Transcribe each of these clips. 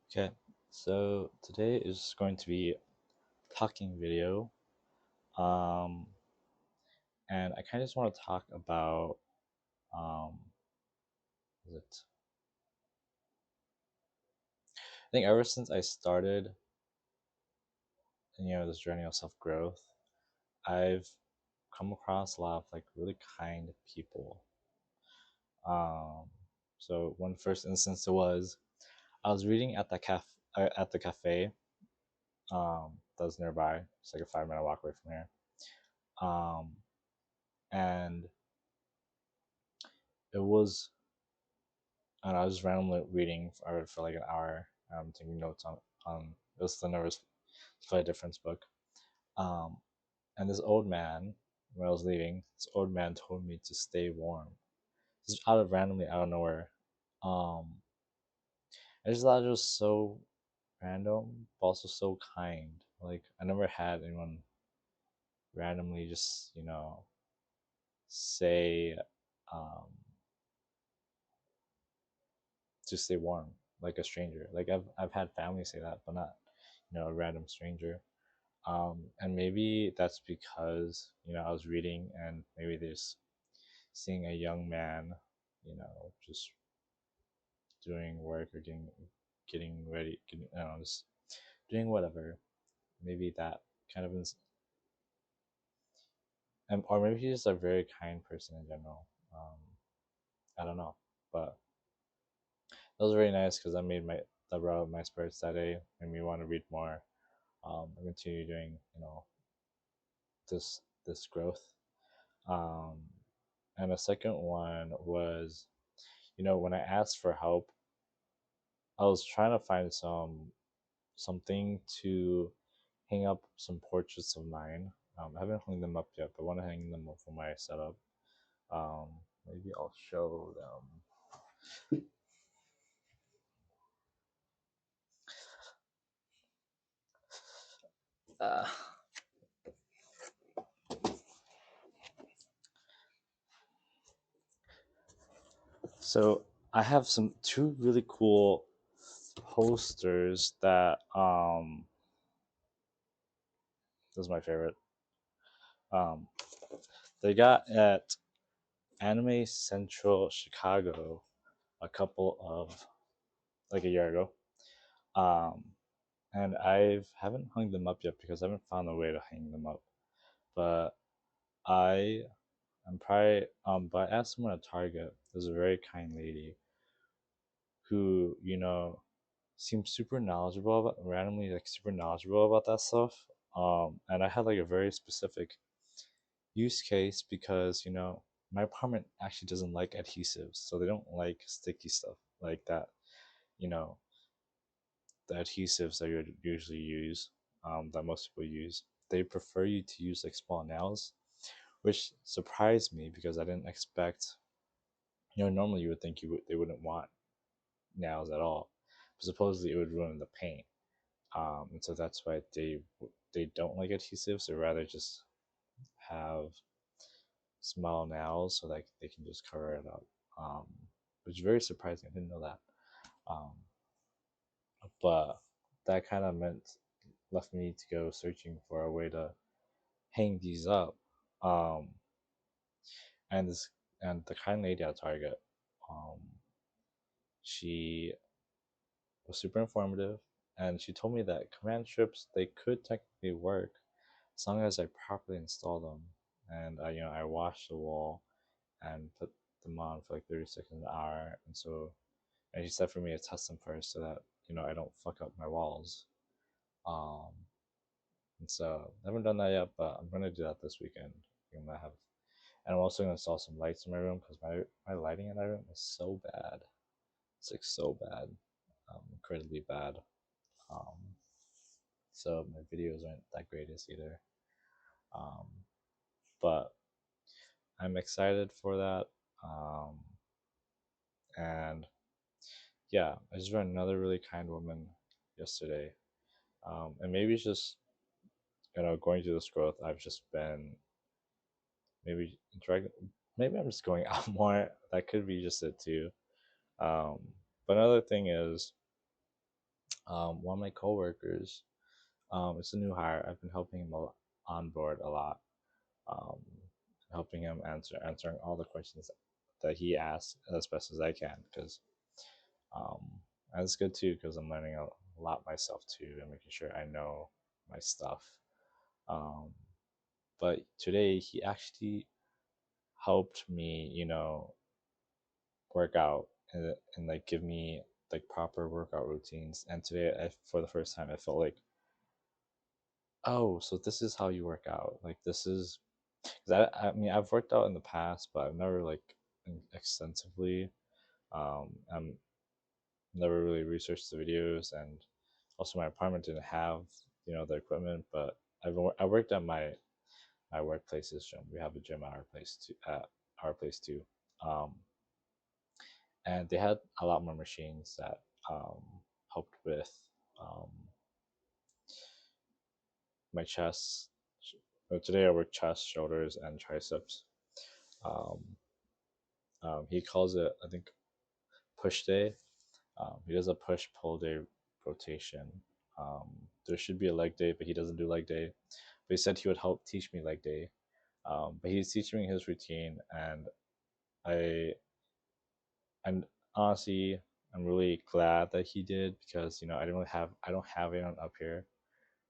Okay, so today is going to be a talking video. Um, and I kind of just want to talk about um, is it? I think ever since I started, this journey of self growth, I've come across a lot of like really kind people. Um, so one first instance was I was reading at the cafe that was nearby. It's like a 5 minute walk away from here. Um, and it was and I was randomly reading. I read for like an hour, taking notes on it was the Nervous Slight Difference book. Um, and this old man, when I was leaving, this old man told me to stay warm, just out of nowhere. Um, I just thought it was so random, but also so kind. Like I never had anyone randomly just say um, to stay warm, like a stranger. Like I've had family say that, but not a random stranger. And maybe that's because I was reading, and maybe there's seeing a young man, just doing work or getting ready, just doing whatever. Maybe that kind of and or maybe he's just a very kind person in general. I don't know, but that was very nice because that brought up my spirits that day, made me want to read more. And continue doing this growth. Um, and the second one was, when I asked for help, I was trying to find something to hang up some portraits of mine. I haven't hung them up yet, but I want to hang them up for my setup. Um, Maybe I'll show them. So I have some two really cool posters that this is my favorite. Um, they got at Anime Central Chicago a couple of like a year ago. Um, and I haven't hung them up yet because I haven't found a way to hang them up. But I am probably but I asked someone at Target. There's a very kind lady who seemed super knowledgeable about randomly like super knowledgeable about that stuff. And I had like a very specific use case because my apartment actually doesn't like adhesives, so they don't like sticky stuff like that. You know the adhesives that you usually use, that most people use, they prefer you to use like small nails, which surprised me because I didn't expect. Normally you would think they wouldn't want nails at all, but supposedly it would ruin the paint. And so that's why they don't like adhesives. They rather just have small nails so like they can just cover it up. Um, which is very surprising. I didn't know that. Um, but that kind of meant left me to go searching for a way to hang these up. Um, and this and the kind lady at Target, um, she was super informative, and she told me that command strips they could technically work as long as I properly install them. And I washed the wall and put them on for like 30 seconds an hour, and she said for me to test them first so that I don't fuck up my walls. Um, and so I haven't done that yet, but I'm gonna do that this weekend. I'm gonna have And I'm also gonna install some lights in my room because my lighting in my room is so bad. It's like so bad, incredibly bad. Um, so my videos aren't that greatest either. Um, but I'm excited for that. Um, and yeah, I just met another really kind woman yesterday. And maybe it's just going through this growth. I've just been maybe interacting. Maybe I'm just going out more. That could be just it too. Um, but another thing is One of my coworkers, it's a new hire. I've been helping him on board a lot, um, helping him answering all the questions that he asks as best as I can, because um, and it's good too because I'm learning a lot myself too and making sure I know my stuff. Um, but today he actually helped me, work out and like give me like proper workout routines. And today, for the first time, I felt like, oh, so this is how you work out. Like this is, because I mean, I've worked out in the past, but I've never like extensively. I'm never really researched the videos, and also my apartment didn't have the equipment. But I worked at my workplace's gym. We have a gym at our place too. Um, and they had a lot more machines that helped with um, my chest. Today I work chest, shoulders, and triceps. Um, he calls it, I think, push day. He does a push pull day rotation. Um, there should be a leg day, but he doesn't do leg day. But he said he would help teach me leg day. But he's teaching me his routine, and I and honestly, I'm really glad that he did, because I don't have anyone up here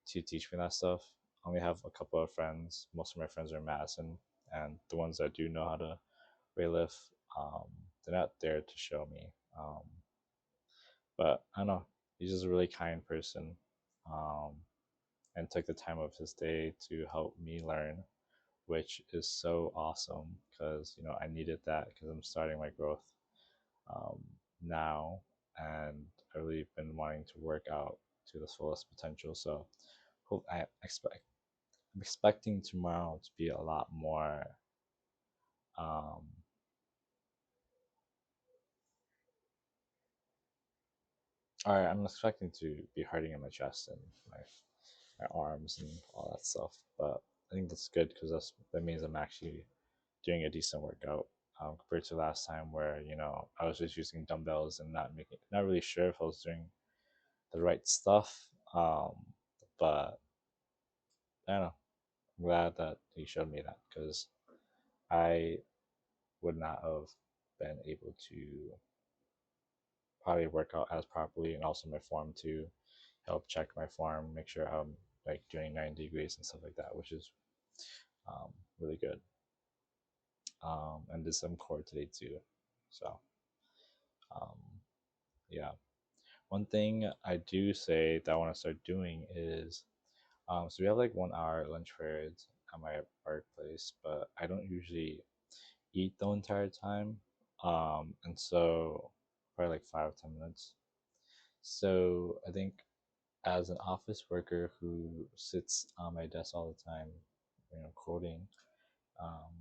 to teach me that stuff. I only have a couple of friends. Most of my friends are in Madison, and the ones that do know how to weightlift, um, they're not there to show me. But I don't know. He's just a really kind person, um, and took the time of his day to help me learn, which is so awesome because I needed that because I'm starting my growth um, now, and I've really been wanting to work out to the fullest potential. So, I'm expecting tomorrow to be a lot more. Um, I'm expecting to be hurting in my chest and my arms and all that stuff. But I think that's good because that means I'm actually doing a decent workout, compared to last time where I was just using dumbbells and not really sure if I was doing the right stuff. But I don't know. I'm glad that he showed me that because I would not have been able to probably work out as properly, and also my form to help check my form, make sure I'm like doing 90 degrees and stuff like that, which is really good. And did some core today too. So um, yeah, one thing I do say that I want to start doing is so we have like 1 hour lunch periods at my workplace, but I don't usually eat the entire time. And so probably like 5 10 minutes. So I think as an office worker who sits on my desk all the time, coding, um,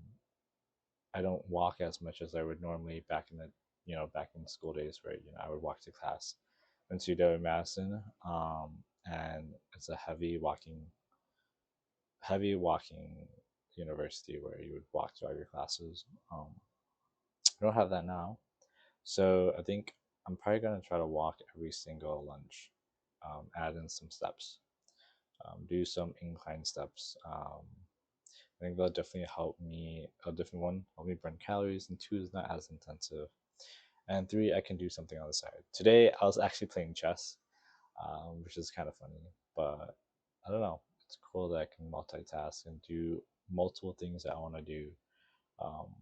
I don't walk as much as I would normally back in the school days where, I would walk to class in CW Madison. And it's a heavy walking university where you would walk to all your classes. I don't have that now. So I think I'm probably gonna try to walk every single lunch, add in some steps, do some incline steps. I think that'll definitely help me. A different one help me burn calories, and two is not as intensive. And three, I can do something on the side. Today I was actually playing chess, which is kind of funny, but I don't know. It's cool that I can multitask and do multiple things that I want to do um,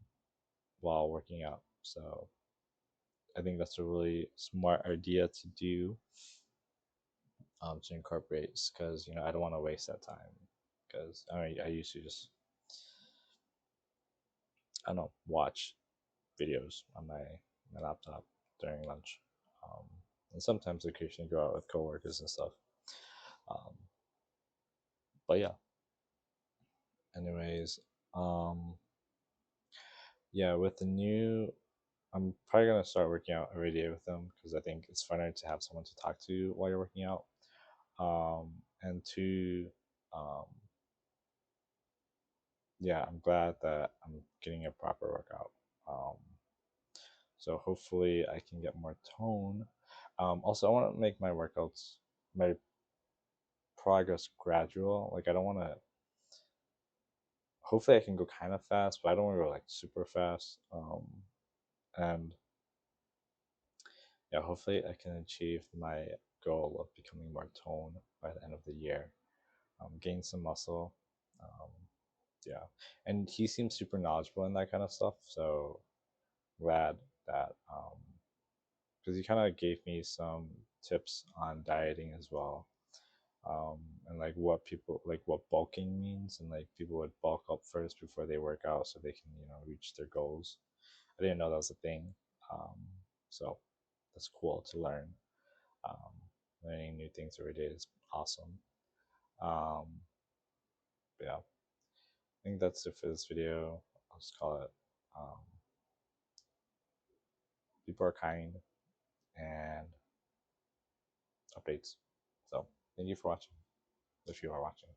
while working out. So I think that's a really smart idea to do, to incorporate, because I don't want to waste that time. Because I used to just, I don't know, watch videos on my laptop during lunch, um, and sometimes occasionally go out with coworkers and stuff. Um, but yeah, anyways, um, yeah, with the new, I'm probably gonna start working out every day with them because I think it's funner to have someone to talk to while you're working out. And two, um, yeah, I'm glad that I'm getting a proper workout. Um, so hopefully I can get more tone. Also, I want to make my workouts, my progress gradual. Like I don't want to. Hopefully, I can go kind of fast, but I don't want to go like super fast. And yeah, hopefully, I can achieve my goal of becoming more toned by the end of the year. Gain some muscle. Um, yeah, and he seems super knowledgeable in that kind of stuff. So glad that because he kind of gave me some tips on dieting as well, and like what people like what bulking means, and like people would bulk up first before they work out so they can reach their goals. I didn't know that was a thing, um, so that's cool to learn. Um, Learning new things every day is awesome. Um, but yeah, I think that's it for this video. I'll just call it. Um, People are kind and updates. So thank you for watching if you are watching.